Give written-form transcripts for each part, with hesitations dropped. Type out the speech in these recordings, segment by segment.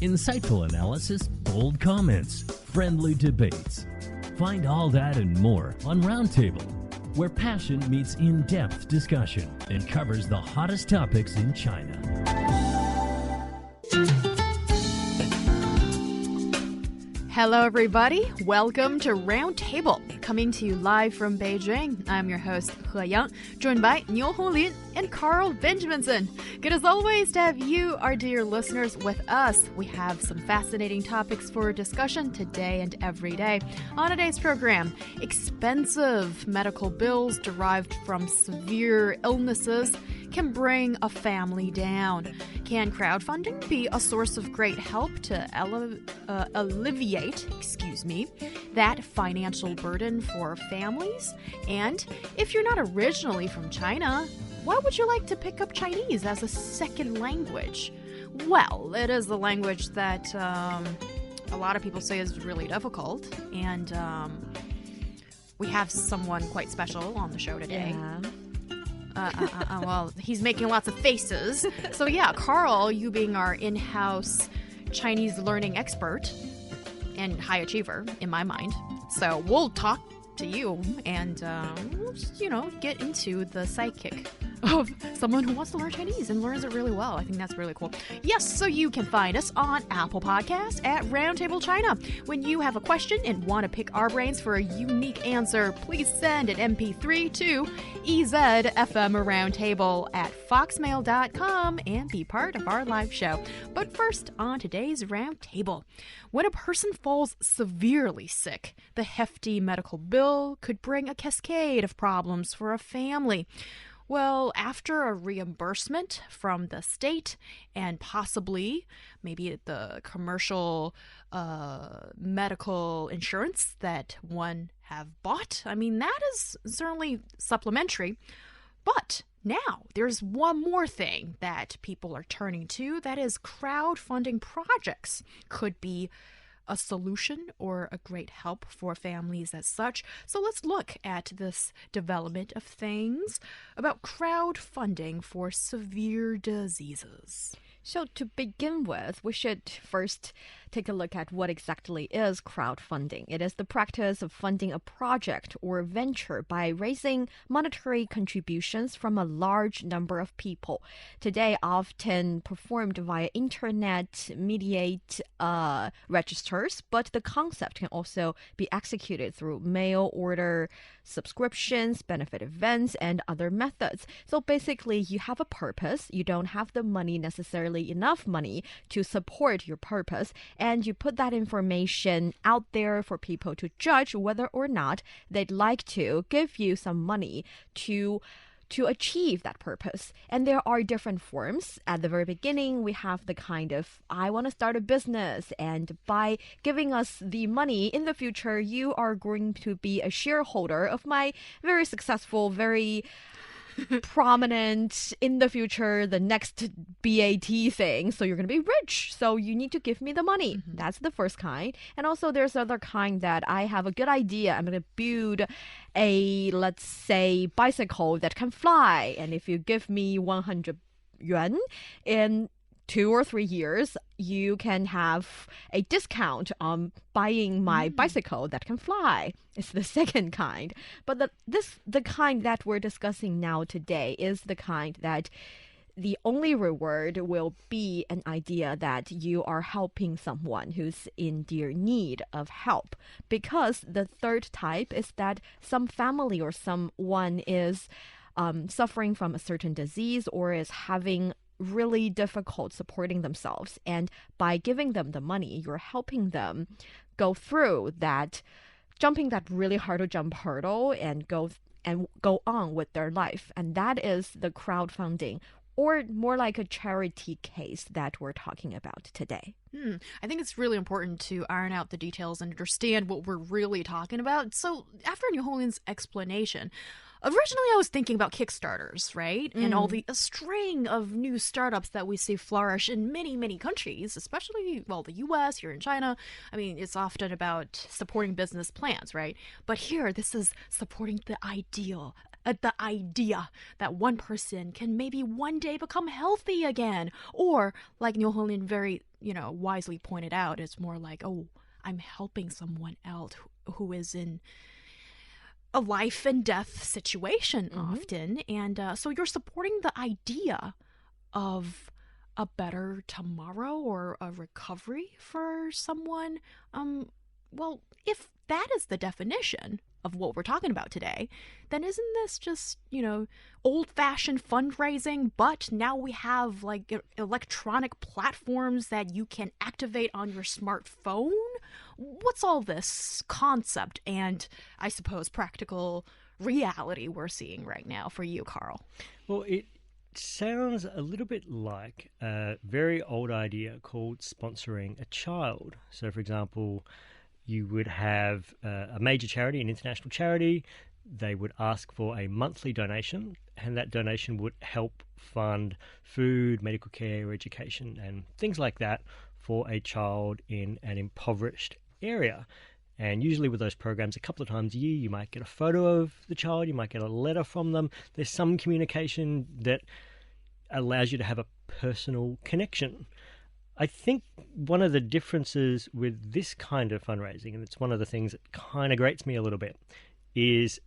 Insightful analysis, bold comments, friendly debates. Find all that and more on Roundtable, where passion meets in-depth discussion and covers the hottest topics in China. Hello, everybody. Welcome to Roundtable, coming to you live from Beijing. I'm your host, He Yang, joined by Niu Honglin and Carl Benjaminson. Good as always to have you, our dear listeners, with us. We have some fascinating topics for discussion today and every day. On today's program, expensive medical bills derived from severe illnesses can bring a family down. Can crowdfunding be a source of great help to alleviate that financial burden for families? And if you're not originally from China, why would you like to pick up Chinese as a second language? Well, it is a language that a lot of people say is really difficult, and we have someone quite special on the show today. Yeah. Well, he's making lots of faces. So yeah, Carl, you being our in-house Chinese learning expert and high achiever in my mind. So we'll talk to you and, we'll just, get into the sidekick of someone who wants to learn Chinese and learns it really well. I think that's really cool. Yes, so you can find us on Apple Podcasts at Roundtable China. When you have a question and want to pick our brains for a unique answer, please send an MP3 to EZFM Roundtable at foxmail.com and be part of our live show. But first, on today's Roundtable. When a person falls severely sick, the hefty medical bill could bring a cascade of problems for a family. Well, after a reimbursement from the state and possibly maybe the commercial medical insurance that one have bought, that is certainly supplementary. But now there's one more thing that people are turning to, that is crowdfunding projects could be a solution or a great help for families as such. So let's look at this development of things about crowdfunding for severe diseases. So to begin with, we should first take a look at what exactly is crowdfunding. It is the practice of funding a project or venture by raising monetary contributions from a large number of people. Today, often performed via internet-mediated registers, but the concept can also be executed through mail order, subscriptions, benefit events, and other methods. So basically, you have a purpose. You don't have the money necessarily enough money to support your purpose, and you put that information out there for people to judge whether or not they'd like to give you some money to achieve that purpose. And there are different forms. At the very beginning, we have the kind of, I want to start a business, and by giving us the money in the future, you are going to be a shareholder of my very successful, very prominent in the future, the next BAT thing. So you're going to be rich. So you need to give me the money. Mm-hmm. That's the first kind. And also there's other kind that I have a good idea. I'm going to build a, let's say, bicycle that can fly. And if you give me 100 yuan in 2 or 3 years, you can have a discount on buying my bicycle that can fly. It's the second kind. But the kind that we're discussing now today is the kind that the only reward will be an idea that you are helping someone who's in dear need of help. Because the third type is that some family or someone is suffering from a certain disease or is having really difficult supporting themselves, and by giving them the money, you're helping them go through that, jumping that really hard to jump hurdle and go on with their life. And that is the crowdfunding, or more like a charity case that we're talking about today. I think it's really important to iron out the details and understand what we're really talking about. So after Niu Honglin's explanation, originally I was thinking about Kickstarters, right? And all a string of new startups that we see flourish in many, many countries, especially, the US, here in China. It's often about supporting business plans, right? But here, this is supporting the idea that one person can maybe one day become healthy again. Or, like Niu Honglin very wisely pointed out, it's more like, oh, I'm helping someone else who is in a life and death situation often. And so you're supporting the idea of a better tomorrow or a recovery for someone. Well, if that is the definition of what we're talking about today, then isn't this just, old-fashioned fundraising, but now we have like electronic platforms that you can activate on your smartphone? What's all this concept and, I suppose, practical reality we're seeing right now for you, Carl? Well, it sounds a little bit like a very old idea called sponsoring a child. So, for example, you would have a major charity, an international charity. They would ask for a monthly donation, and that donation would help fund food, medical care, education, and things like that for a child in an impoverished area. And usually with those programs, a couple of times a year, you might get a photo of the child, you might get a letter from them. There's some communication that allows you to have a personal connection. I think one of the differences with this kind of fundraising, and it's one of the things that kind of grates me a little bit, is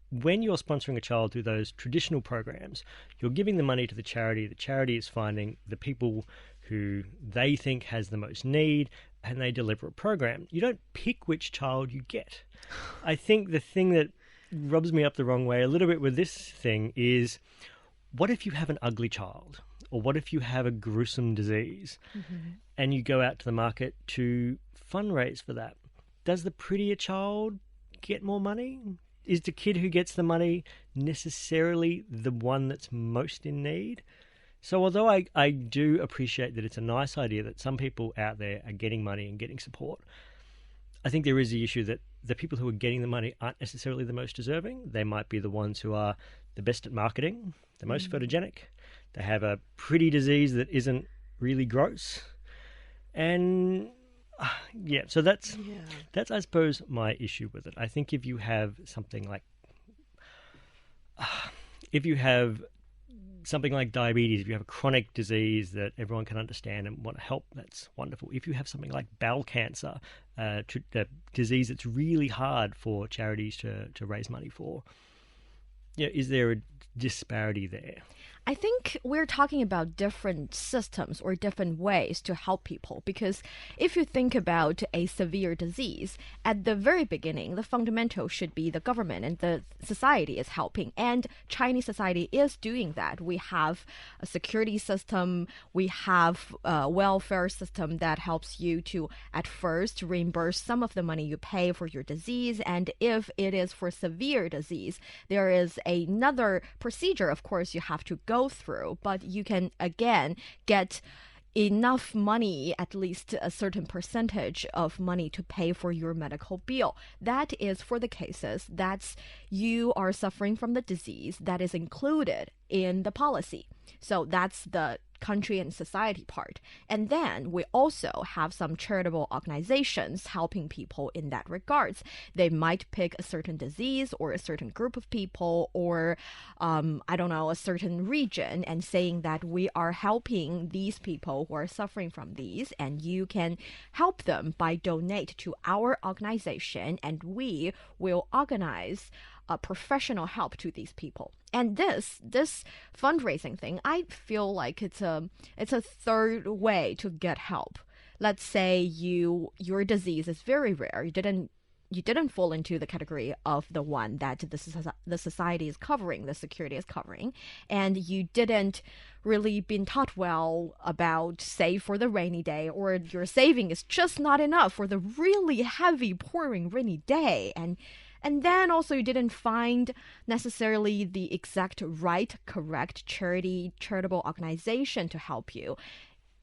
when you're sponsoring a child through those traditional programs, you're giving the money to the charity is finding the people who they think has the most need, and they deliver a program. You don't pick which child you get. I think the thing that rubs me up the wrong way a little bit with this thing is, what if you have an ugly child? Or what if you have a gruesome disease and you go out to the market to fundraise for that? Does the prettier child get more money? Is the kid who gets the money necessarily the one that's most in need? So although I do appreciate that it's a nice idea that some people out there are getting money and getting support, I think there is the issue that the people who are getting the money aren't necessarily the most deserving. They might be the ones who are the best at marketing, the most photogenic. They have a pretty disease that isn't really gross. And so that's I suppose my issue with it. I think if you have something like diabetes, if you have a chronic disease that everyone can understand and want to help, that's wonderful. If you have something like bowel cancer, a disease that's really hard for charities to raise money for, is there a disparity there? I think we're talking about different systems or different ways to help people, because if you think about a severe disease, at the very beginning, the fundamental should be the government and the society is helping, and Chinese society is doing that. We have a security system, we have a welfare system that helps you to at first reimburse some of the money you pay for your disease, and if it is for severe disease, there is another procedure, of course, you have to go through, but you can again get enough money, at least a certain percentage of money to pay for your medical bill. That is for the cases that you are suffering from the disease that is included in the policy. So that's the country and society part. And then we also have some charitable organizations helping people in that regards. They might pick a certain disease or a certain group of people or, a certain region and saying that we are helping these people who are suffering from these, and you can help them by donate to our organization, and we will organize professional help to these people. And this fundraising thing, I feel like it's a third way to get help. Let's say your disease is very rare. You didn't fall into the category of the one that the society is covering, the security is covering, and you didn't really been taught well about save for the rainy day, or your saving is just not enough for the really heavy pouring rainy day, and then also you didn't find necessarily the exact correct charitable organization to help you.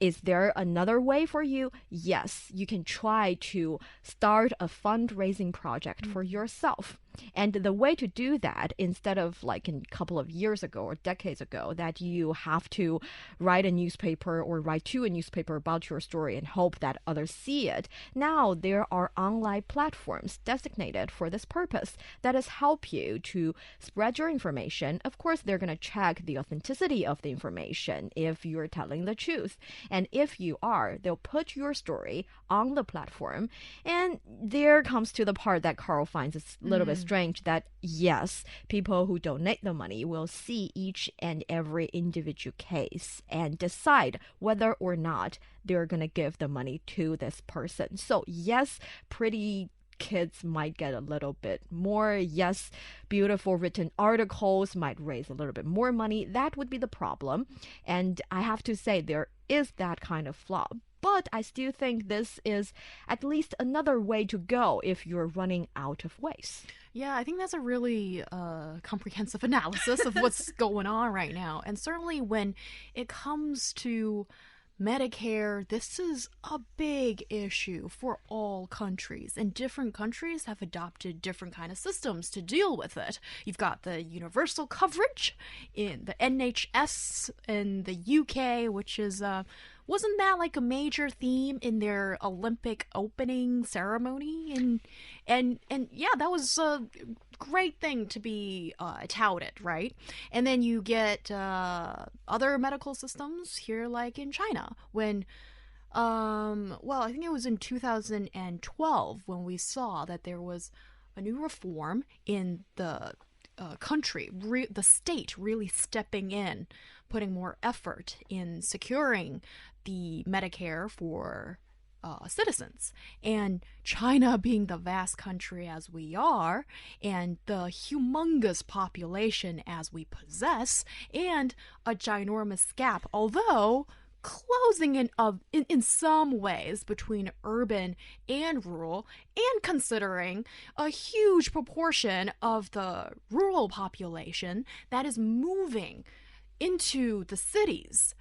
Is there another way for you? Yes, you can try to start a fundraising project for yourself. And the way to do that, instead of like a couple of years ago or decades ago, that you have to write a newspaper or write to a newspaper about your story and hope that others see it, now there are online platforms designated for this purpose that is help you to spread your information. Of course, they're going to check the authenticity of the information if you're telling the truth. And if you are, they'll put your story on the platform. And there comes to the part that Carl finds a little bit strange, that yes, people who donate the money will see each and every individual case and decide whether or not they're going to give the money to this person. So yes, pretty kids might get a little bit more. Yes, beautiful written articles might raise a little bit more money. That would be the problem. And I have to say, there is that kind of flaw. But I still think this is at least another way to go if you're running out of ways. Yeah, I think that's a really comprehensive analysis of what's going on right now. And certainly when it comes to Medicare, this is a big issue for all countries, and different countries have adopted different kind of systems to deal with it. You've got the universal coverage in the NHS in the UK, which is wasn't that like a major theme in their Olympic opening ceremony? And yeah, that was a great thing to be touted, right? And then you get other medical systems here, like in China, when well, I think it was in 2012 when we saw that there was a new reform in the country, the state really stepping in, putting more effort in securing the Medicare for citizens. And China, being the vast country as we are, and the humongous population as we possess, and a ginormous gap, although closing in some ways between urban and rural, and considering a huge proportion of the rural population that is moving into the cities.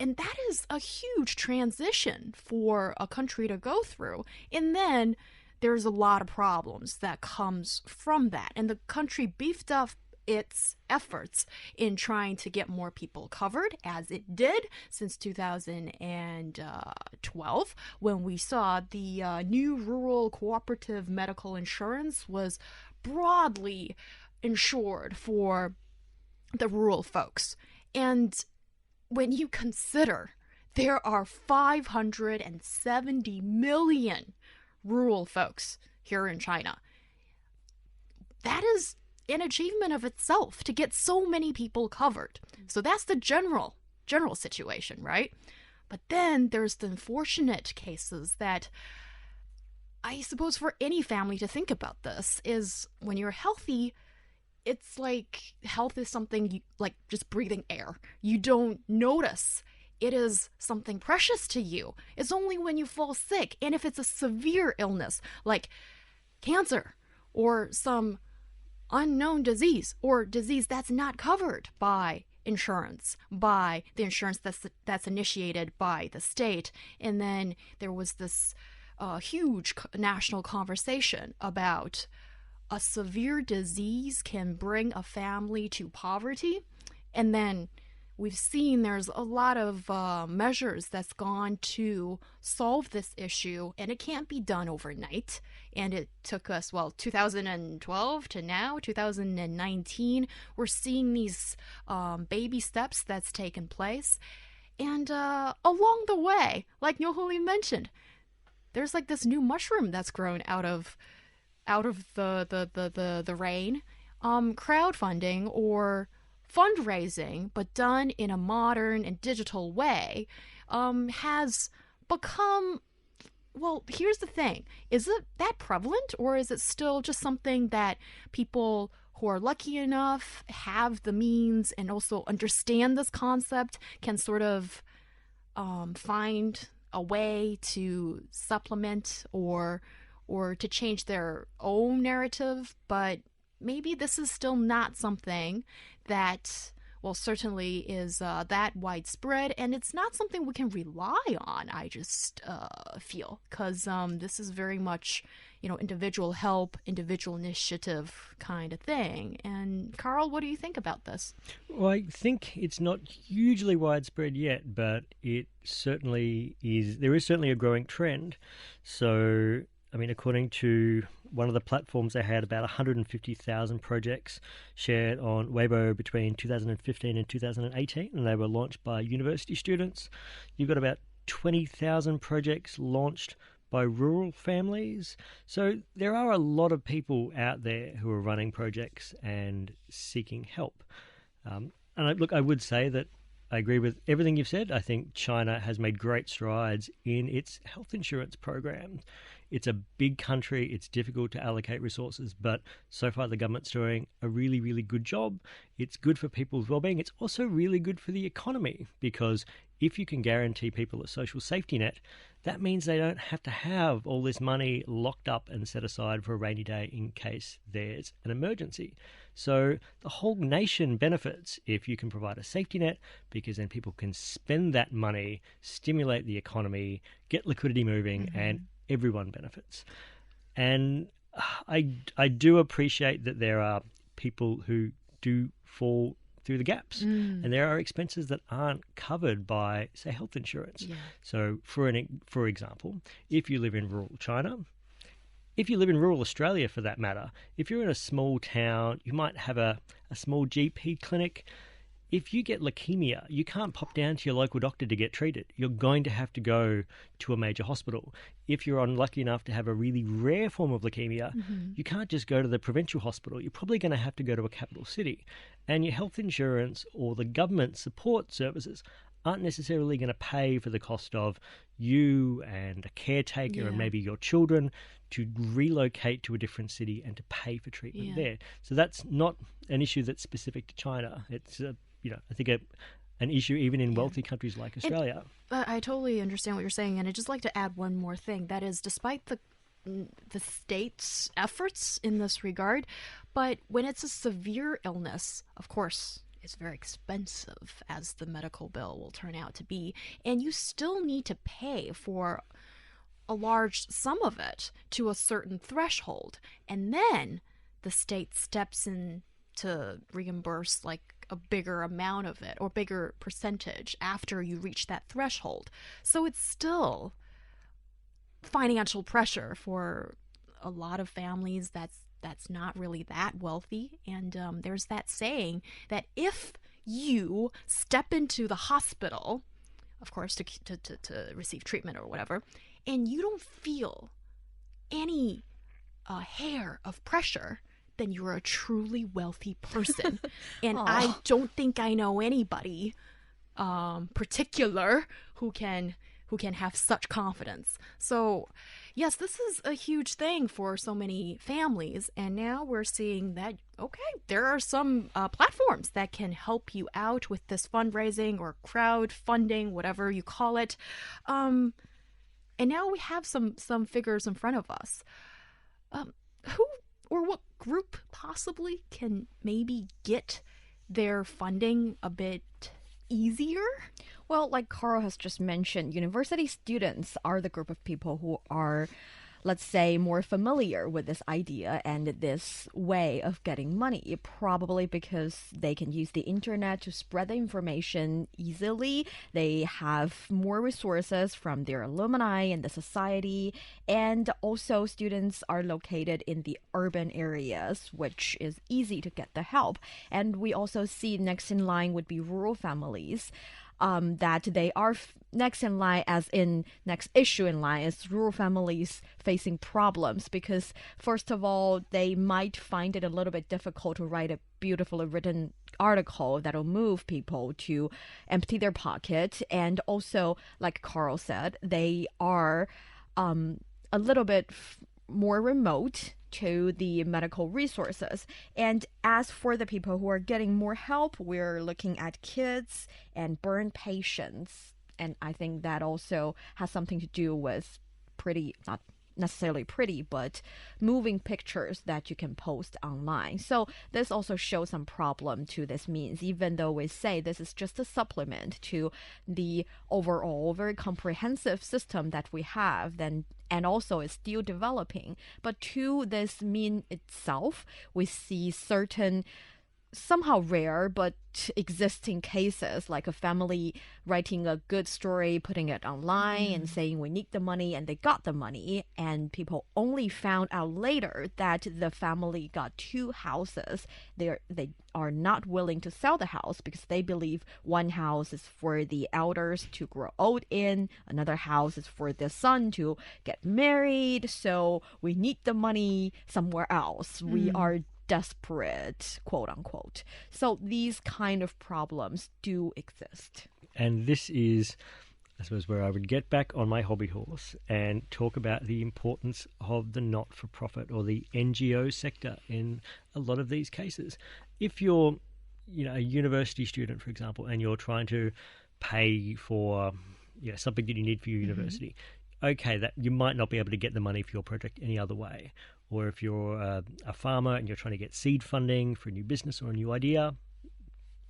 And that is a huge transition for a country to go through. And then there's a lot of problems that comes from that. And the country beefed up its efforts in trying to get more people covered, as it did since 2012, when we saw the new rural cooperative medical insurance was broadly insured for the rural folks. And when you consider there are 570 million rural folks here in China, that is an achievement of itself to get so many people covered. So that's the general situation, right? But then there's the unfortunate cases that I suppose for any family to think about this is when you're healthy, it's like health is something like just breathing air. You don't notice it is something precious to you. It's only when you fall sick, and if it's a severe illness like cancer or some unknown disease or disease that's not covered by insurance, by the insurance that's initiated by the state. And then there was this huge national conversation about a severe disease can bring a family to poverty. And then we've seen there's a lot of measures that's gone to solve this issue, and it can't be done overnight. And it took us, 2012 to now, 2019, we're seeing these baby steps that's taken place. And along the way, like Nyohuli mentioned, there's like this new mushroom that's grown out of the rain, crowdfunding or fundraising, but done in a modern and digital way, has become, well, here's the thing. Is it that prevalent, or is it still just something that people who are lucky enough, have the means, and also understand this concept can sort of find a way to supplement or to change their own narrative? But maybe this is still not something that well, certainly is that widespread, and it's not something we can rely on, I just feel, because this is very much, individual help, individual initiative kind of thing. And Carl, what do you think about this? Well, I think it's not hugely widespread yet, but it certainly is. There is certainly a growing trend. So, according to one of the platforms, they had about 150,000 projects shared on Weibo between 2015 and 2018, and they were launched by university students. You've got about 20,000 projects launched by rural families. So there are a lot of people out there who are running projects and seeking help. I would say that I agree with everything you've said. I think China has made great strides in its health insurance program. It's a big country. It's difficult to allocate resources, but so far the government's doing a really, really good job. It's good for people's well-being. It's also really good for the economy, because if you can guarantee people a social safety net, that means they don't have to have all this money locked up and set aside for a rainy day in case there's an emergency. So the whole nation benefits if you can provide a safety net, because then people can spend that money, stimulate the economy, get liquidity moving, and everyone benefits. And I do appreciate that there are people who do fall through the gaps, and there are expenses that aren't covered by, say, health insurance. Yeah. So for example, if you live in rural China, if you live in rural Australia for that matter, if you're in a small town, you might have a small GP clinic. If you get leukemia, you can't pop down to your local doctor to get treated. You're going to have to go to a major hospital. If you're unlucky enough to have a really rare form of leukemia, you can't just go to the provincial hospital. You're probably going to have to go to a capital city. And your health insurance or the government support services aren't necessarily going to pay for the cost of you and a caretaker and maybe your children to relocate to a different city and to pay for treatment there. So that's not an issue that's specific to China. It's I think an issue even in wealthy countries like Australia. I totally understand what you're saying, and I'd just like to add one more thing. That is, despite the state's efforts in this regard, but when it's a severe illness, of course, it's very expensive, as the medical bill will turn out to be, and you still need to pay for a large sum of it to a certain threshold, and then the state steps in to reimburse like a bigger amount of it or bigger percentage after you reach that threshold. So it's still financial pressure for a lot of families that's not really that wealthy. And there's that saying that if you step into the hospital, of course, to receive treatment or whatever, and you don't feel any hair of pressure, then you're a truly wealthy person. And I don't think I know anybody particular who can have such confidence. So yes, this is a huge thing for so many families, and now we're seeing that there are some platforms that can help you out with this fundraising or crowdfunding, whatever you call it, and now we have some figures in front of us. Who or what group possibly can maybe get their funding a bit easier? Well, like Carl has just mentioned, university students are the group of people who are, let's say, more familiar with this idea and this way of getting money, probably because they can use the internet to spread the information easily. They have more resources from their alumni and the society, and also students are located in the urban areas, which is easy to get the help. And we also see next in line would be rural families. That they are next in line, as in next issue in line, is rural families facing problems because, first of all, they might find it a little bit difficult to write a beautifully written article that'll move people to empty their pocket. And also, like Carl said, they are a little bit more remote to the medical resources. And as for the people who are getting more help, we're looking at kids and burn patients. And I think that also has something to do with necessarily pretty, but moving pictures that you can post online. So this also shows some problem to this means, even though we say this is just a supplement to the overall very comprehensive system that we have, then and also it's still developing. But to this mean itself, we see certain somehow rare but existing cases, like a family writing a good story, putting it online and saying we need the money, and they got the money, and people only found out later that the family got 2 houses. They are not willing to sell the house because they believe one house is for the elders to grow old in, another house is for the son to get married, so we need the money somewhere else. We are desperate, quote unquote. So these kind of problems do exist. And this is, I suppose, where I would get back on my hobby horse and talk about the importance of the not-for-profit or the NGO sector in a lot of these cases. If you're, a university student, for example, and you're trying to pay for, something that you need for your university, okay, that you might not be able to get the money for your project any other way. Or if you're a farmer and you're trying to get seed funding for a new business or a new idea,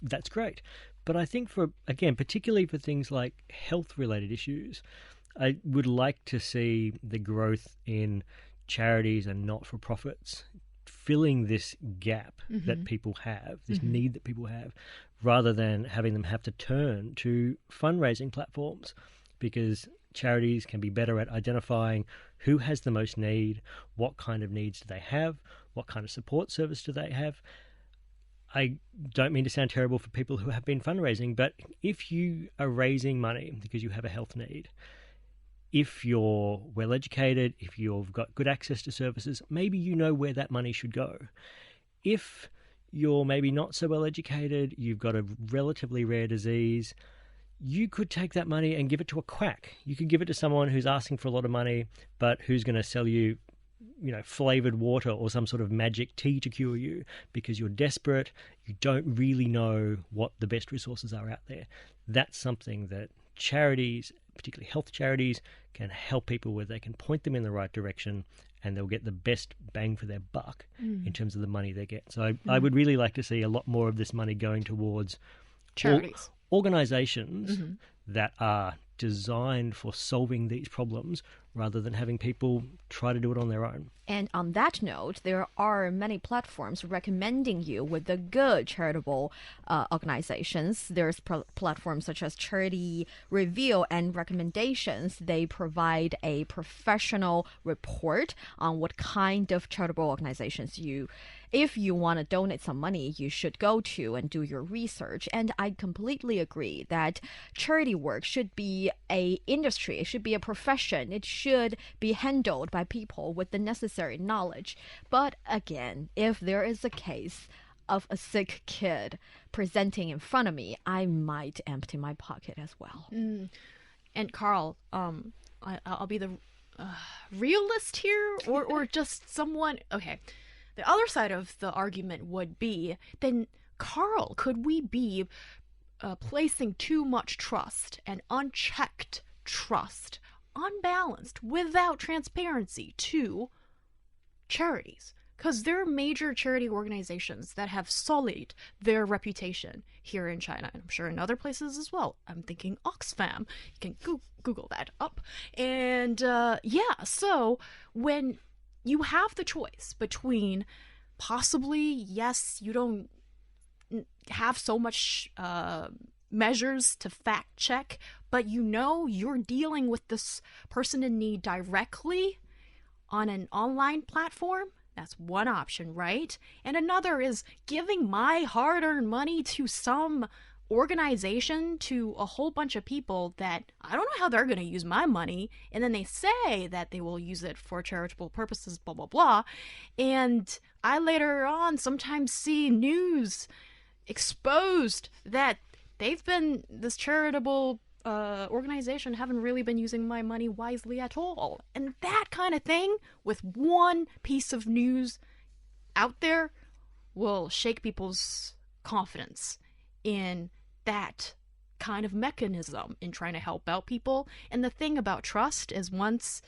that's great. But I think particularly for things like health-related issues, I would like to see the growth in charities and not-for-profits filling this gap that people have, this need that people have, rather than having them have to turn to fundraising platforms, because charities can be better at identifying who has the most need, what kind of needs do they have, what kind of support service do they have. I don't mean to sound terrible for people who have been fundraising, but if you are raising money because you have a health need, if you're well educated, if you've got good access to services, maybe you know where that money should go. If you're maybe not so well educated, you've got a relatively rare disease, you could take that money and give it to a quack. You could give it to someone who's asking for a lot of money, but who's going to sell you, flavored water or some sort of magic tea to cure you because you're desperate. You don't really know what the best resources are out there. That's something that charities, particularly health charities, can help people with. They can point them in the right direction, and they'll get the best bang for their buck in terms of the money they get. So I would really like to see a lot more of this money going towards charities. Organizations that are designed for solving these problems rather than having people try to do it on their own. And on that note, there are many platforms recommending you with the good charitable organizations. There's platforms such as Charity Review and Recommendations. They provide a professional report on what kind of charitable organizations if you want to donate some money, you should go to and do your research. And I completely agree that charity work should be an industry. It should be a profession. It should be handled by people with the necessary knowledge. But again, if there is a case of a sick kid presenting in front of me, I might empty my pocket as well. And Carl, I'll be the realist here, or just someone. Okay. The other side of the argument would be, then, Carl, could we be placing too much trust and unchecked trust, unbalanced, without transparency to charities? Because there are major charity organizations that have sullied their reputation here in China, and I'm sure in other places as well. I'm thinking Oxfam. You can Google that up. And so when you have the choice between possibly, yes, you don't have so much measures to fact check, but you're dealing with this person in need directly on an online platform. That's one option, right? And another is giving my hard-earned money to some organization, to a whole bunch of people that I don't know how they're going to use my money, and then they say that they will use it for charitable purposes, blah, blah, blah. And I later on sometimes see news exposed that this charitable organization haven't really been using my money wisely at all. And that kind of thing, with one piece of news out there, will shake people's confidence in that kind of mechanism in trying to help out people. And the thing about trust is, once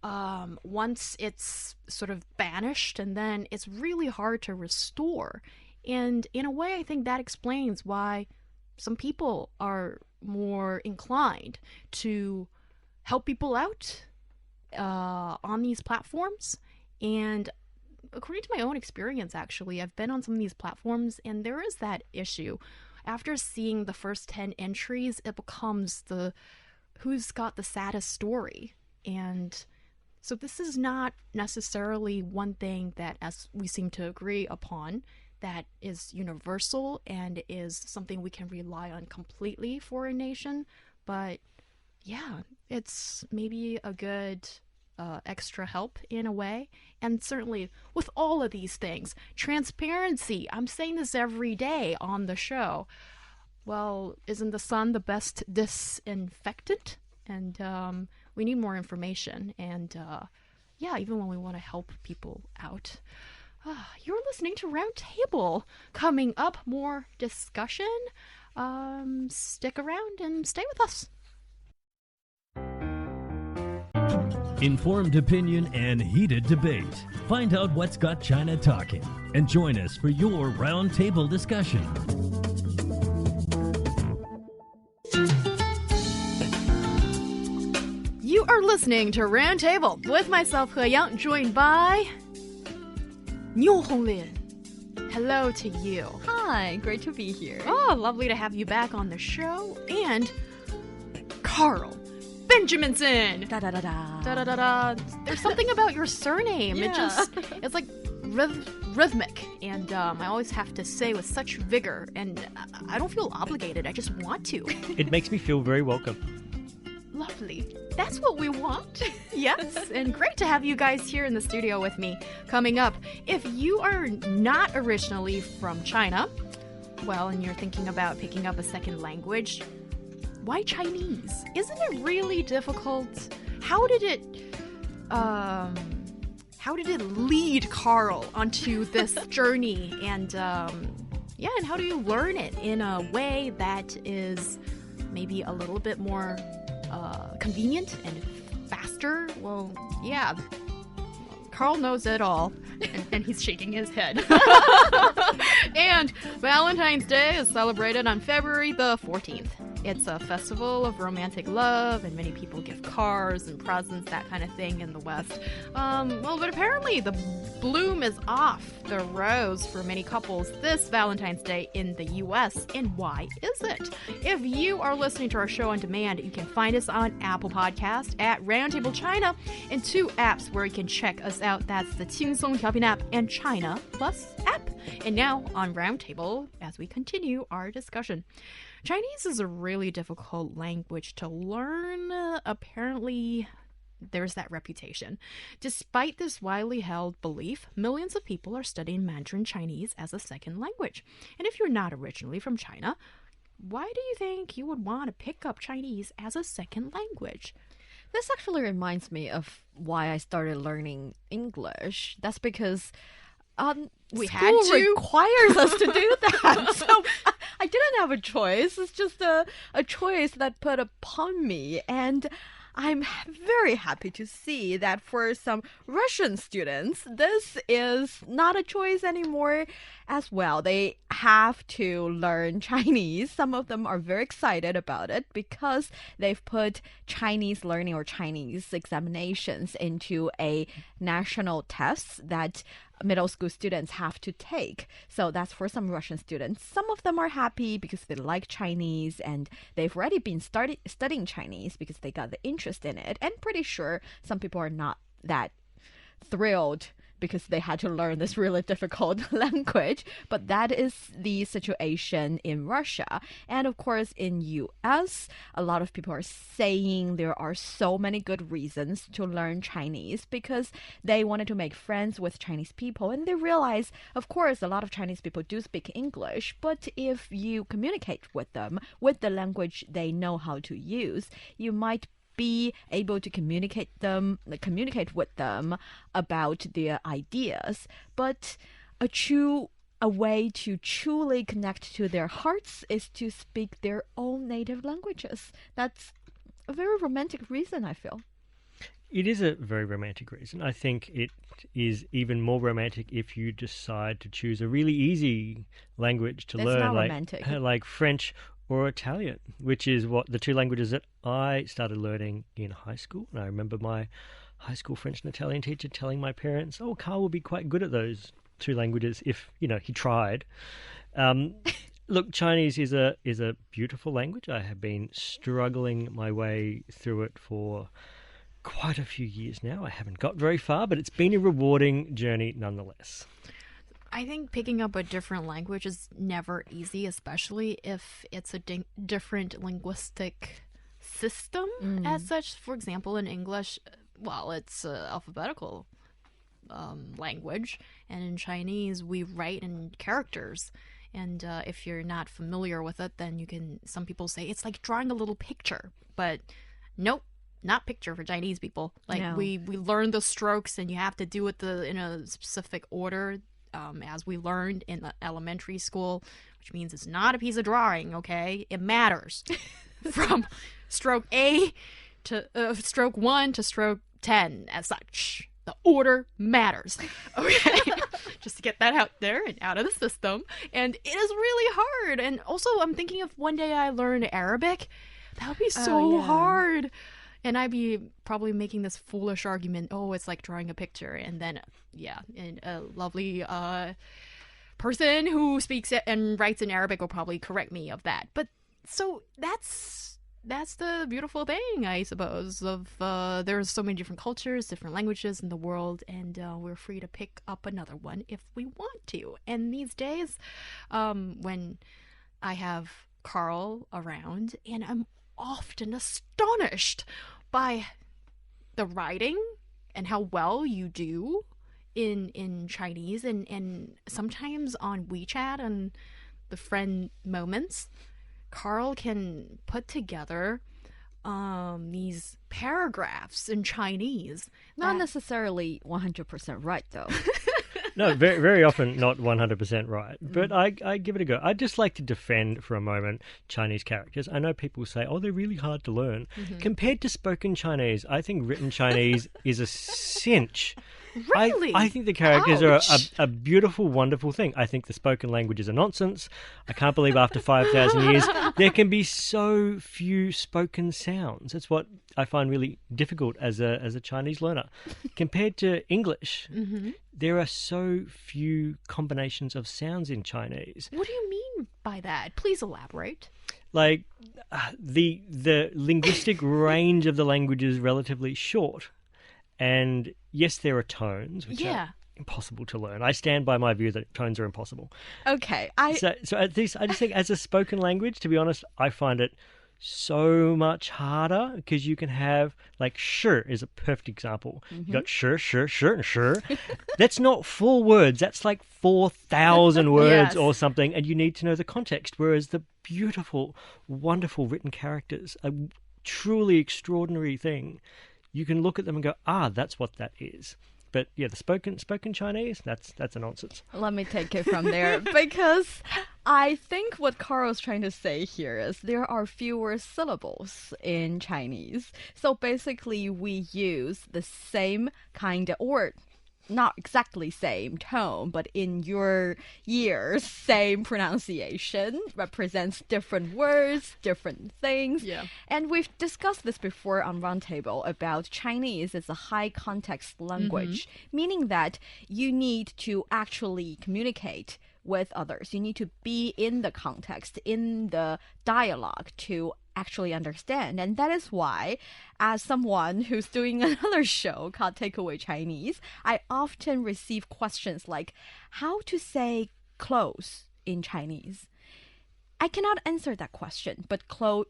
once it's sort of banished, and then it's really hard to restore. And in a way, I think that explains why some people are more inclined to help people out on these platforms. And according to my own experience, actually, I've been on some of these platforms, and there is that issue. After seeing the first 10 entries, it becomes the who's got the saddest story. And so this is not necessarily one thing that, as we seem to agree upon, that is universal and is something we can rely on completely for a nation. But yeah, it's maybe a good extra help in a way. And certainly with all of these things, transparency, I'm saying this every day on the show. Well, isn't the sun the best disinfectant? And we need more information. And yeah, even when we want to help people out. You're listening to Roundtable. Coming up, more discussion. Stick around and stay with us. Informed opinion and heated debate. Find out what's got China talking and join us for your roundtable discussion. You are listening to Roundtable with myself, He Yang, joined by Niu Honglin. Hello to you. Hi, great to be here. Oh, lovely to have you back on the show. And Carl Benjaminson. Da da da da. Da da da da. There's something about your surname. Yeah. It's like rhythmic. And I always have to say with such vigor. And I don't feel obligated. I just want to. It makes me feel very welcome. Lovely. That's what we want. Yes, and great to have you guys here in the studio with me. Coming up, if you are not originally from China, well, and you're thinking about picking up a second language, why Chinese? Isn't it really difficult? How did it lead Carl onto this journey? And yeah, and how do you learn it in a way that is maybe a little bit more convenient and faster? Well, yeah, Carl knows it all, and he's shaking his head. And Valentine's Day is celebrated on February the 14th. It's a festival of romantic love, and many people give cars and presents, that kind of thing in the West. Well, but apparently the bloom is off the rose for many couples this Valentine's Day in the U.S. And why is it? If you are listening to our show on demand, you can find us on Apple Podcast at Roundtable China, and 2 apps where you can check us out. That's the Qingsong Tiaopin app and China Plus app. And now on Roundtable, as we continue our discussion. Chinese is a really difficult language to learn. Apparently, there's that reputation. Despite this widely held belief, millions of people are studying Mandarin Chinese as a second language. And if you're not originally from China, why do you think you would want to pick up Chinese as a second language? This actually reminds me of why I started learning English. That's because we school had to requires us to do that. So I didn't have a choice. It's just a choice that put upon me. And I'm very happy to see that for some Russian students, this is not a choice anymore as well. They have to learn Chinese. Some of them are very excited about it because they've put Chinese learning or Chinese examinations into a national test that middle school students have to take. So that's for some Russian students. Some of them are happy because they like Chinese and they've already been studying Chinese because they got the interest in it. And pretty sure some people are not that thrilled because they had to learn this really difficult language. But that is the situation in Russia. And of course, in US, a lot of people are saying there are so many good reasons to learn Chinese because they wanted to make friends with Chinese people. And they realize, of course, a lot of Chinese people do speak English. But if you communicate with them with the language they know how to use, you might be able to communicate with them about their ideas. But a way to truly connect to their hearts is to speak their own native languages. That's a very romantic reason, I feel. It is a very romantic reason. I think it is even more romantic if you decide to choose a really easy language to That's learn, not like romantic. like French or Italian, which is what the two languages that I started learning in high school. And I remember my high school French and Italian teacher telling my parents, "Oh, Carl will be quite good at those two languages if he tried." Look, Chinese is a beautiful language. I have been struggling my way through it for quite a few years now. I haven't got very far, but it's been a rewarding journey nonetheless. I think picking up a different language is never easy, especially if it's a different linguistic system as such. For example, in English, well, it's alphabetical language, and in Chinese, we write in characters. And if you're not familiar with it, then some people say it's like drawing a little picture, but nope. Not picture for Chinese people. Like No. we learn the strokes, and you have to do it in a specific order, as we learned in the elementary school, which means it's not a piece of drawing. Okay, it matters from stroke A to stroke 1 to stroke 10. As such, the order matters. Okay, just to get that out there and out of the system. And it is really hard. And also, I'm thinking if one day I learn Arabic, that would be so hard. And I'd be probably making this foolish argument, oh, it's like drawing a picture. And then, and a lovely person who speaks and writes in Arabic will probably correct me of that. But so that's the beautiful thing, I suppose, of there's so many different cultures, different languages in the world, and we're free to pick up another one if we want to. And these days, when I have Carl around, and I'm often astonished by the writing and how well you do in Chinese, and sometimes on WeChat and the friend moments, Carl can put together these paragraphs in Chinese. Not necessarily 100% right, though. No, very, very often not 100% right, but I give it a go. I'd just like to defend for a moment Chinese characters. I know people say, oh, they're really hard to learn. Compared to spoken Chinese, I think written Chinese is a cinch. Really? I think the characters are a beautiful, wonderful thing. I think the spoken language is a nonsense. I can't believe after 5,000 years there can be so few spoken sounds. It's what I find really difficult as a Chinese learner. Compared to English, there are so few combinations of sounds in Chinese. What do you mean by that? Please elaborate. Like the linguistic range of the language is relatively short. And yes, there are tones, which are impossible to learn. I stand by my view that tones are impossible. Okay. So at least I just think as a spoken language, to be honest, I find it so much harder because you can have, like, sure is a perfect example. You got sure, and sure. That's not 4 words. That's like 4,000 words or something, and you need to know the context. Whereas the beautiful, wonderful written characters, a truly extraordinary thing, you can look at them and go, that's what that is. But yeah, the spoken Chinese, that's a nonsense. Let me take it from there, because I think what Carl's trying to say here is there are fewer syllables in Chinese. So basically we use the same kind of, or not exactly same tone, but in your ears, same pronunciation represents different words, different things. Yeah. And we've discussed this before on Roundtable about Chinese is a high context language, meaning that you need to actually communicate with others. You need to be in the context, in the dialogue to actually understand. And that is why, as someone who's doing another show called Takeaway Chinese, I often receive questions like how to say close in Chinese. I cannot answer that question, but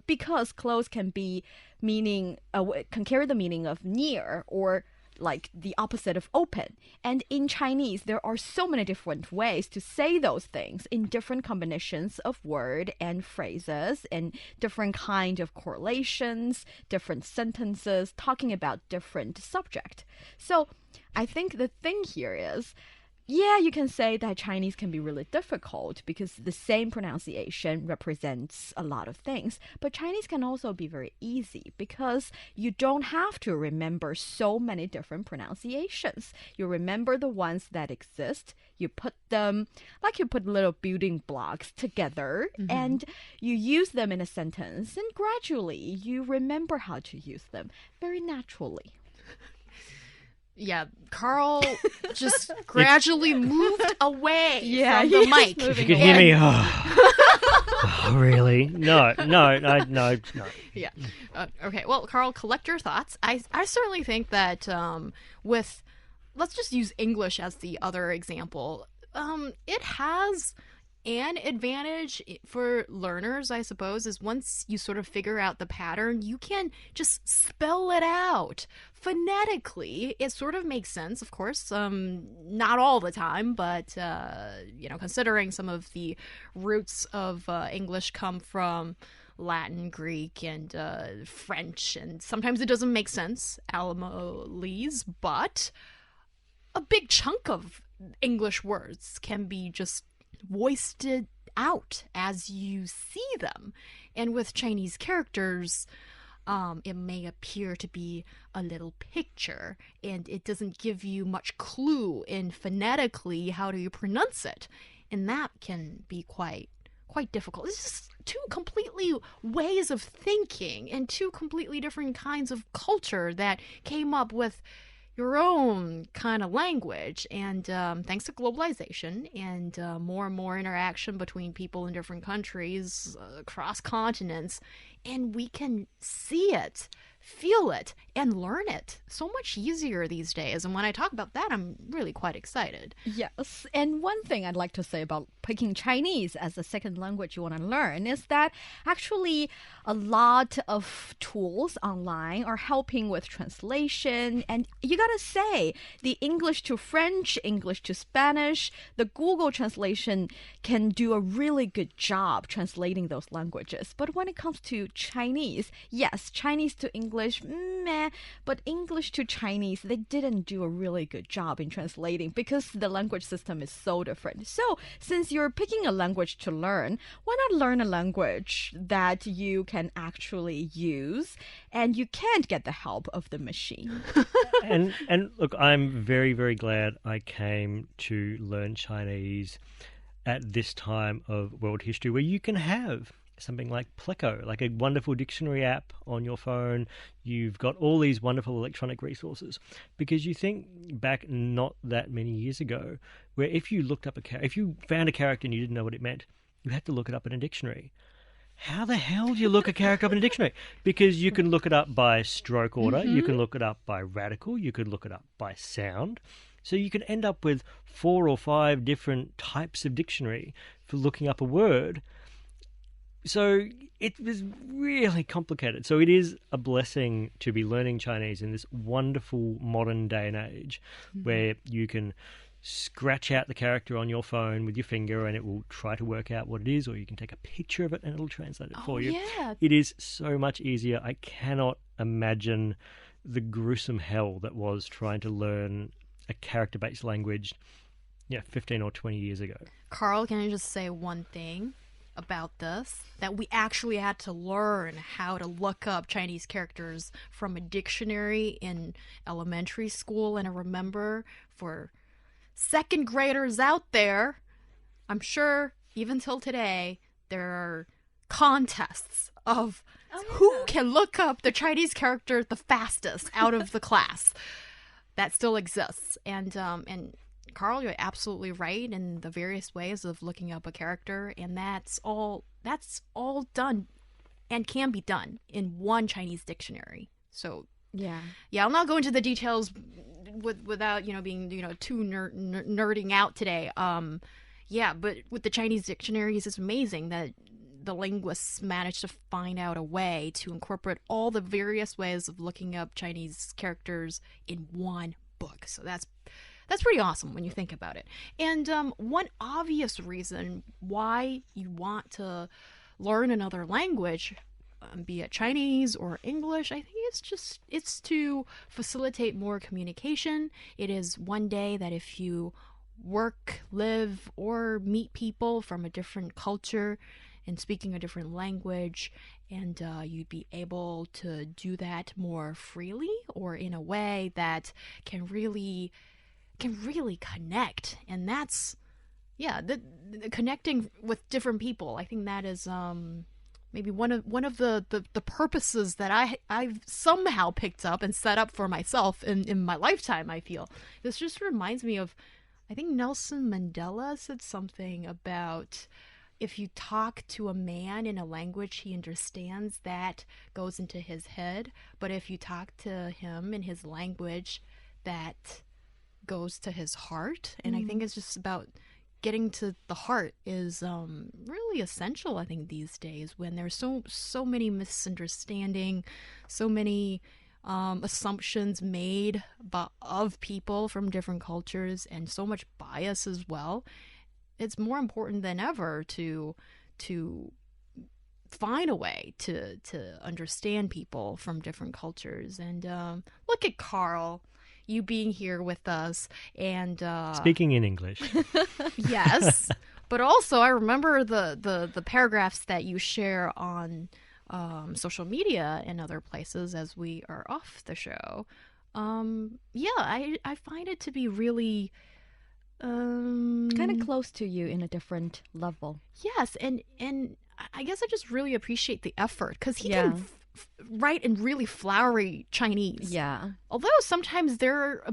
because close can be can carry the meaning of near or like the opposite of open. And in Chinese, there are so many different ways to say those things in different combinations of word and phrases and different kind of correlations, different sentences, talking about different subject. So I think the thing here is Yeah, you can say that Chinese can be really difficult because the same pronunciation represents a lot of things. But Chinese can also be very easy because you don't have to remember so many different pronunciations. You remember the ones that exist. You put them, like you put little building blocks together, and you use them in a sentence. And gradually, you remember how to use them very naturally. Yeah, Carl just gradually moved away from he the is mic. moving You can hear me. Oh, really? No. Yeah. Okay. Well, Carl, collect your thoughts. I certainly think that let's just use English as the other example. It has an advantage for learners, I suppose, is once you sort of figure out the pattern, you can just spell it out phonetically. It sort of makes sense, of course, not all the time, but considering some of the roots of English come from Latin, Greek, and French, and sometimes it doesn't make sense, Alamolese, but a big chunk of English words can be just voiced out as you see them. And with Chinese characters, it may appear to be a little picture, and it doesn't give you much clue in phonetically how do you pronounce it. And that can be quite difficult. It's just two completely ways of thinking and two completely different kinds of culture that came up with your own kind of language. And thanks to globalization and more interaction between people in different countries across continents, and we can see it, feel it, and learn it so much easier these days. And when I talk about that, I'm really quite excited. Yes, and one thing I'd like to say about picking Chinese as a second language you want to learn is that actually a lot of tools online are helping with translation. And you gotta say, the English to French, English to Spanish, the Google translation can do a really good job translating those languages. But when it comes to Chinese, yes, Chinese to English, meh, but English to Chinese, they didn't do a really good job in translating because the language system is so different. So since you're picking a language to learn, why not learn a language that you can actually use and you can't get the help of the machine? and look, I'm very, very glad I came to learn Chinese at this time of world history where you can have something like Pleco, like a wonderful dictionary app on your phone. You've got all these wonderful electronic resources. Because you think back not that many years ago, where if you looked up if you found a character and you didn't know what it meant, you had to look it up in a dictionary. How the hell do you look a character up in a dictionary? Because you can look it up by stroke order, you can look it up by radical, you could look it up by sound. So you can end up with 4 or 5 different types of dictionary for looking up a word. So it was really complicated. So it is a blessing to be learning Chinese in this wonderful modern day and age where you can scratch out the character on your phone with your finger and it will try to work out what it is, or you can take a picture of it and it'll translate it for you. Yeah. It is so much easier. I cannot imagine the gruesome hell that was trying to learn a character-based language 15 or 20 years ago. Carl, can I just say one thing about this? That we actually had to learn how to look up Chinese characters from a dictionary in elementary school. And I remember for second graders out there, I'm sure even till today, there are contests of who can look up the Chinese character the fastest out of the class. That still exists. And Carl, you're absolutely right in the various ways of looking up a character, and that's all done and can be done in one Chinese dictionary. So yeah, I'll not go into the details without being too nerding out today. But with the Chinese dictionaries, it's amazing that the linguists managed to find out a way to incorporate all the various ways of looking up Chinese characters in one book. So that's pretty awesome when you think about it. And one obvious reason why you want to learn another language, be it Chinese or English, I think it's to facilitate more communication. It is one day that if you work, live, or meet people from a different culture and speaking a different language, and you'd be able to do that more freely or in a way that can really connect. And that's the connecting with different people. I think that is maybe one of the purposes that I've somehow picked up and set up for myself in my lifetime. I feel this just reminds me of, I think Nelson Mandela said something about, if you talk to a man in a language he understands, that goes into his head. But if you talk to him in his language, that goes to his heart. And I think it's just about getting to the heart is really essential, I think, these days, when there's so many misunderstanding, so many assumptions made of people from different cultures, and so much bias as well. It's more important than ever to find a way to understand people from different cultures. And look at Carl, you being here with us and speaking in English. Yes, but also I remember the paragraphs that you share on social media and other places as we are off the show. I find it to be really kind of close to you in a different level. Yes, and I guess I just really appreciate the effort, because he can write in really flowery Chinese. Yeah. Although sometimes there are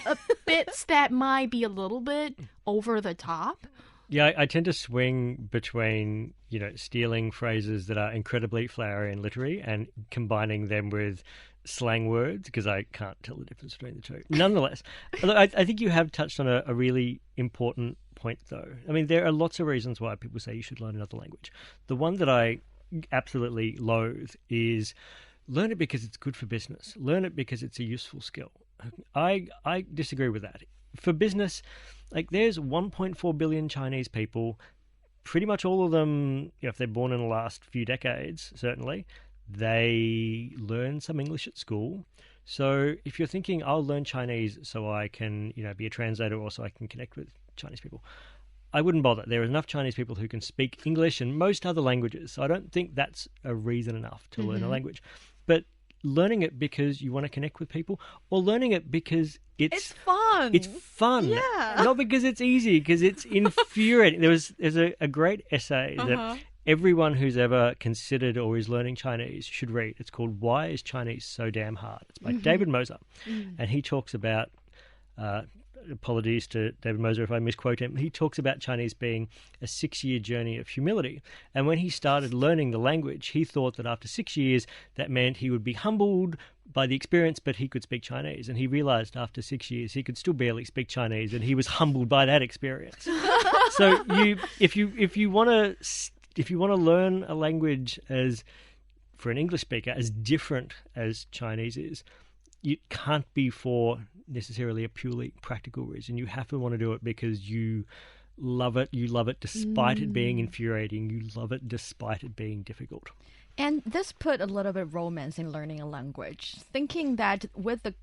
a bits that might be a little bit over the top. Yeah, I tend to swing between, stealing phrases that are incredibly flowery and literary and combining them with slang words, because I can't tell the difference between the two. Nonetheless, look, I think you have touched on a really important point, though. I mean, there are lots of reasons why people say you should learn another language. The one that I absolutely loathe is learn it because it's good for business. Learn it because it's a useful skill. I disagree with that. For business, there's 1.4 billion Chinese people. Pretty much all of them, if they're born in the last few decades, certainly, they learn some English at school. So if you're thinking, I'll learn Chinese so I can, be a translator, or so I can connect with Chinese people, I wouldn't bother. There are enough Chinese people who can speak English and most other languages. So I don't think that's a reason enough to learn a language. But learning it because you want to connect with people, or learning it because it's fun. It's fun. Yeah. Not because it's easy, because it's infuriating. There's a great essay that everyone who's ever considered or is learning Chinese should read. It's called Why is Chinese So Damn Hard? It's by David Moser. And he talks about, apologies to David Moser if I misquote him, he talks about Chinese being a 6-year journey of humility. And when he started learning the language, he thought that after 6 years, that meant he would be humbled by the experience, but he could speak Chinese. And he realized after 6 years, he could still barely speak Chinese, and he was humbled by that experience. So if you want to learn a language as, for an English speaker, as different as Chinese is, it can't be for necessarily a purely practical reason. You have to want to do it because you love it. You love it despite it being infuriating. You love it despite it being difficult. And this put a little bit of romance in learning a language, thinking that with the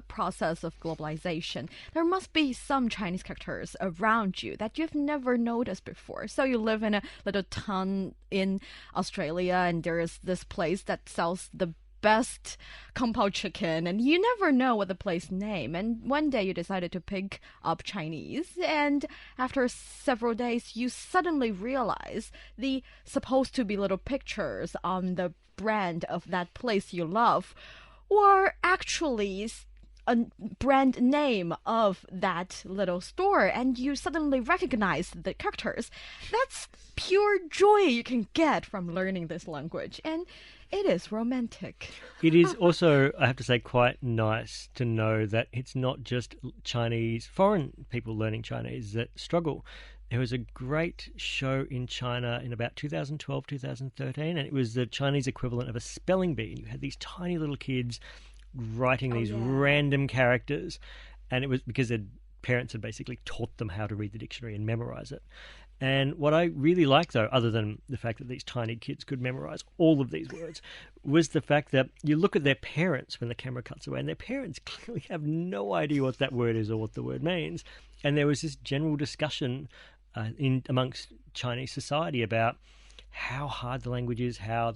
process of globalization, there must be some Chinese characters around you that you've never noticed before. So you live in a little town in Australia, and there is this place that sells the best kung pao chicken, and you never know what the place name. And one day you decided to pick up Chinese, and after several days you suddenly realize the supposed to be little pictures on the brand of that place you love were actually a brand name of that little store, and you suddenly recognize the characters. That's pure joy you can get from learning this language, and it is romantic. It is also, I have to say, quite nice to know that it's not just Chinese, foreign people learning Chinese that struggle. There was a great show in China in about 2012, 2013, and it was the Chinese equivalent of a spelling bee. And you had these tiny little kids writing these random characters, and it was because their parents had basically taught them how to read the dictionary and memorize it. And what I really like, though, other than the fact that these tiny kids could memorize all of these words, was the fact that you look at their parents when the camera cuts away, and their parents clearly have no idea what that word is or what the word means. And there was this general discussion amongst Chinese society about how hard the language is, how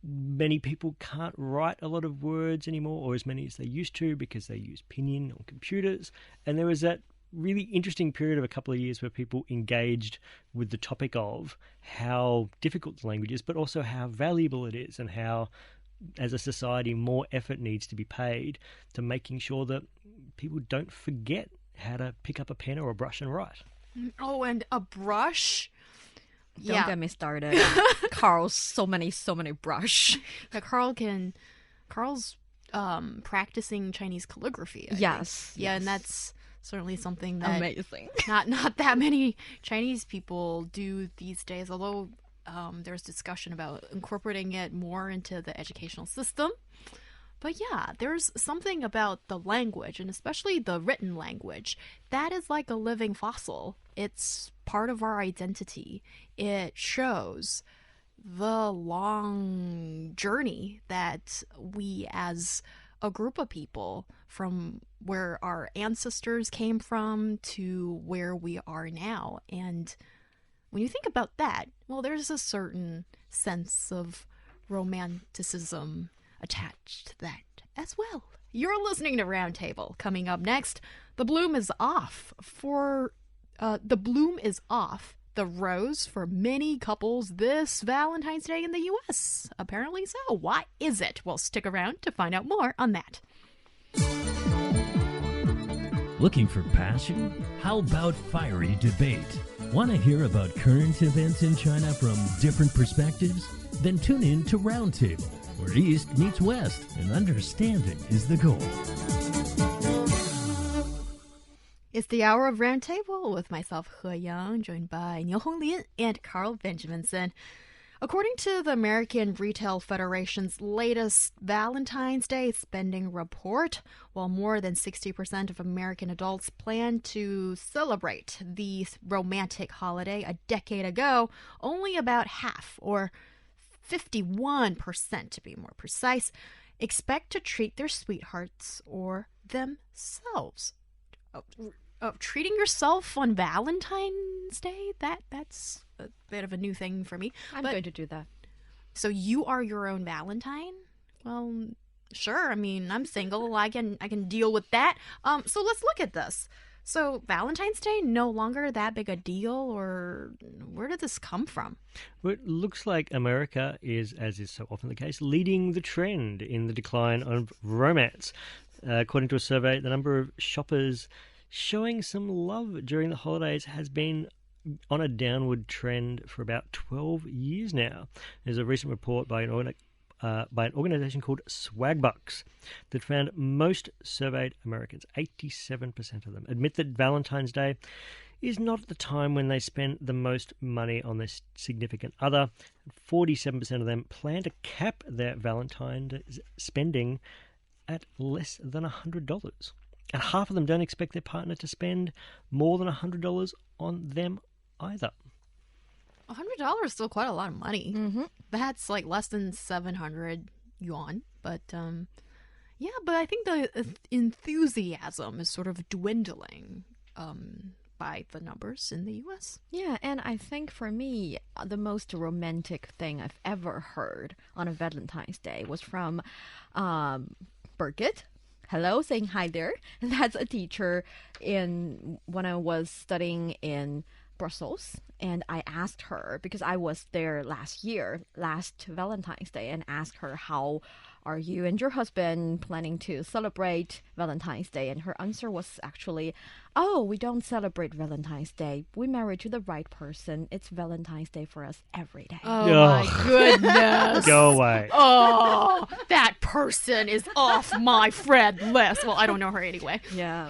many people can't write a lot of words anymore, or as many as they used to, because they use pinyin on computers. And there was that really interesting period of a couple of years where people engaged with the topic of how difficult the language is, but also how valuable it is, and how, as a society, more effort needs to be paid to making sure that people don't forget how to pick up a pen or a brush and write. Oh, and a brush? Don't get me started. Carl's so many brush. Yeah, Carl's practicing Chinese calligraphy. I Yes. think. Yeah, and that's certainly something that amazing. not that many Chinese people do these days, although there's discussion about incorporating it more into the educational system. But yeah, there's something about the language, and especially the written language, that is like a living fossil. It's part of our identity. It shows the long journey that we as a group of people, from where our ancestors came from to where we are now. And when you think about that, well, there's a certain sense of romanticism attached to that as well. You're listening to Roundtable. Coming up next, the bloom is off. The rose for many couples this Valentine's Day in the U.S. Apparently so. Why is it? Well, stick around to find out more on that. Looking for passion? How about fiery debate? Want to hear about current events in China from different perspectives? Then tune in to Roundtable, where East meets West and understanding is the goal. It's the hour of Roundtable with myself, He Yang, joined by Niu Honglin and Carl Benjaminson. According to the American Retail Federation's latest Valentine's Day spending report, while more than 60% of American adults plan to celebrate the romantic holiday a decade ago, only about half, or 51% to be more precise, expect to treat their sweethearts or themselves. Treating yourself on Valentine's Day? That's a bit of a new thing for me. I'm going to do that. So you are your own Valentine? Well, sure. I mean, I'm single. I can deal with that. So let's look at this. So Valentine's Day no longer that big a deal, or where did this come from? Well, it looks like America is, as is so often the case, leading the trend in the decline of romance. According to a survey, the number of shoppers showing some love during the holidays has been on a downward trend for about 12 years now. There's a recent report by an organization called Swagbucks that found most surveyed Americans, 87% of them, admit that Valentine's Day is not the time when they spend the most money on their significant other. 47% of them plan to cap their Valentine's spending at less than $100. And half of them don't expect their partner to spend more than $100 on them either. $100 is still quite a lot of money. Mm-hmm. That's like less than 700 yuan. But yeah, but I think the enthusiasm is sort of dwindling by the numbers in the U.S. Yeah, and I think for me, the most romantic thing I've ever heard on a Valentine's Day was from Birgit. Hello, saying hi there. And that's a teacher when I was studying in Brussels, and I asked her, because I was there last Valentine's Day, and asked her, how are you and your husband planning to celebrate Valentine's Day? And her answer was actually, oh, we don't celebrate Valentine's Day. We married to the right person. It's Valentine's Day for us every day. Oh my goodness. Go away. Oh, that person is off my friend list. Well, I don't know her anyway. Yeah.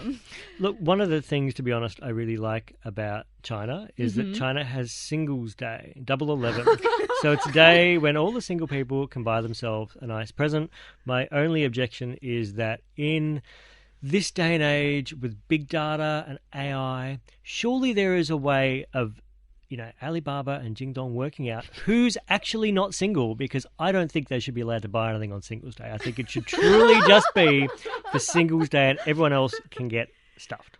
Look, one of the things, to be honest, I really like about China is that China has Singles Day, Double 11. So it's a day when all the single people can buy themselves a nice present. My only objection is that in this day and age with big data and AI, surely there is a way of Alibaba and Jingdong working out who's actually not single, because I don't think they should be allowed to buy anything on Singles Day. I think it should truly just be for Singles Day and everyone else can get stuffed.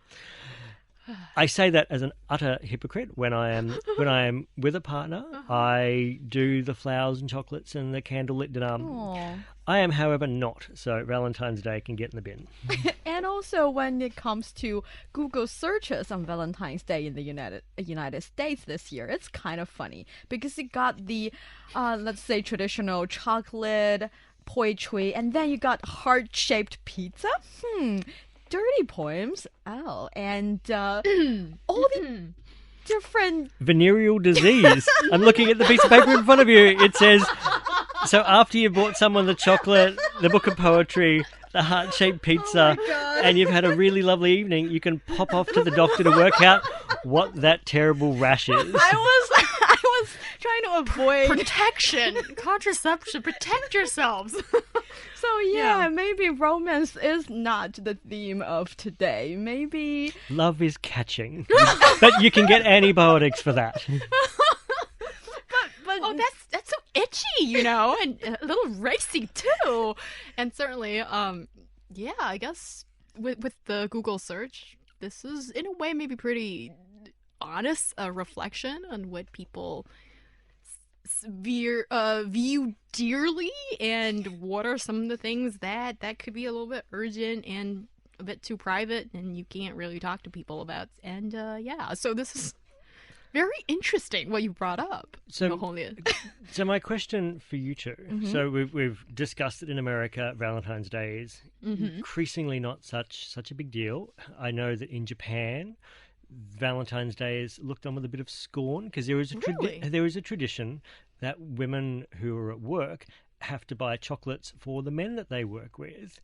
I say that as an utter hypocrite. When I am with a partner, I do the flowers and chocolates and the candlelit dinner. Aw. I am, however, not. So Valentine's Day can get in the bin. And also when it comes to Google searches on Valentine's Day in the United States this year, it's kind of funny because it got the, let's say, traditional chocolate, poetry, and then you got heart-shaped pizza. Dirty poems. Oh, and all the different Venereal disease. I'm looking at the piece of paper in front of you. It says, so after you bought someone the chocolate, the book of poetry, the heart-shaped pizza, and you've had a really lovely evening, you can pop off to the doctor to work out what that terrible rash is. I was trying to avoid Protection, contraception, protect yourselves. So yeah, maybe romance is not the theme of today. Maybe Love is catching. But you can get antibiotics for that. but Oh, that's so itchy, and a little racy too. And certainly, I guess with the Google search, this is in a way maybe pretty honest reflection on what people view dearly, and what are some of the things that could be a little bit urgent and a bit too private and you can't really talk to people about. And so this is very interesting what you brought up. So my question for you two, so we've discussed that in America Valentine's Day is increasingly not such a big deal. I know that in Japan Valentine's Day is looked on with a bit of scorn, because there is a tradition that women who are at work have to buy chocolates for the men that they work with.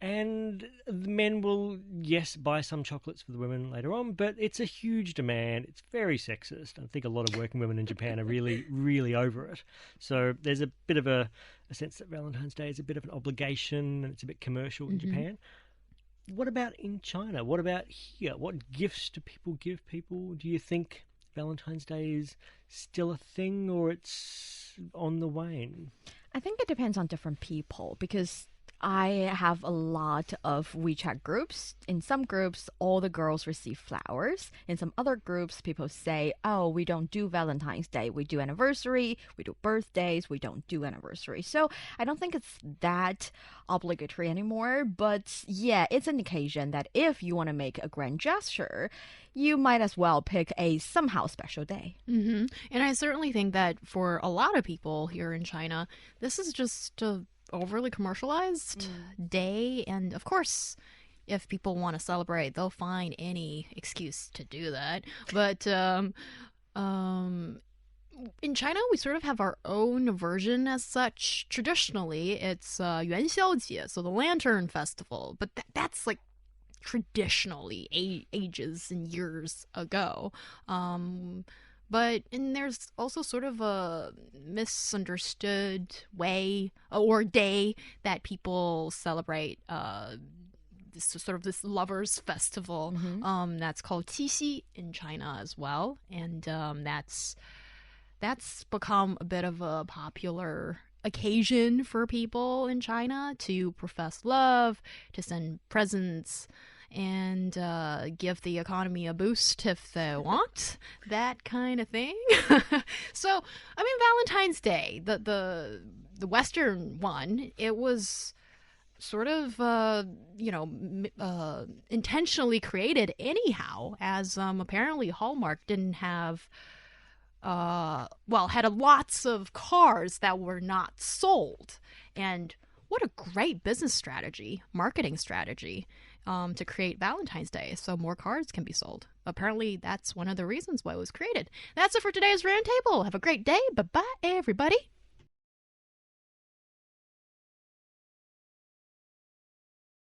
And the men will, yes, buy some chocolates for the women later on, but it's a huge demand. It's very sexist. I think a lot of working women in Japan are really, really over it. So there's a bit of a sense that Valentine's Day is a bit of an obligation and it's a bit commercial in Japan. What about in China? What about here? What gifts do people give people? Do you think Valentine's Day is still a thing, or it's on the wane? I think it depends on different people, because I have a lot of WeChat groups. In some groups, all the girls receive flowers. In some other groups, people say, oh, we don't do Valentine's Day. We do anniversary. We do birthdays. We don't do anniversary. So I don't think it's that obligatory anymore. But yeah, it's an occasion that if you want to make a grand gesture, you might as well pick a somehow special day. And I certainly think that for a lot of people here in China, this is just a overly commercialized day, and of course if people want to celebrate, they'll find any excuse to do that. But in China, we sort of have our own version as such. Traditionally, it's Yuanxiaojie, so the Lantern Festival, but that's like traditionally ages and years ago. And there's also sort of a misunderstood way or day that people celebrate this lovers festival that's called Qixi in China as well. And that's become a bit of a popular occasion for people in China to profess love, to send presents, and give the economy a boost if they want, that kind of thing. So, I mean, Valentine's Day, the Western one, it was sort of, intentionally created anyhow, as apparently Hallmark didn't have, had lots of cars that were not sold. And what a great business strategy, marketing strategy, to create Valentine's Day so more cards can be sold. Apparently, that's one of the reasons why it was created. That's it for today's Roundtable. Have a great day. Bye-bye, everybody.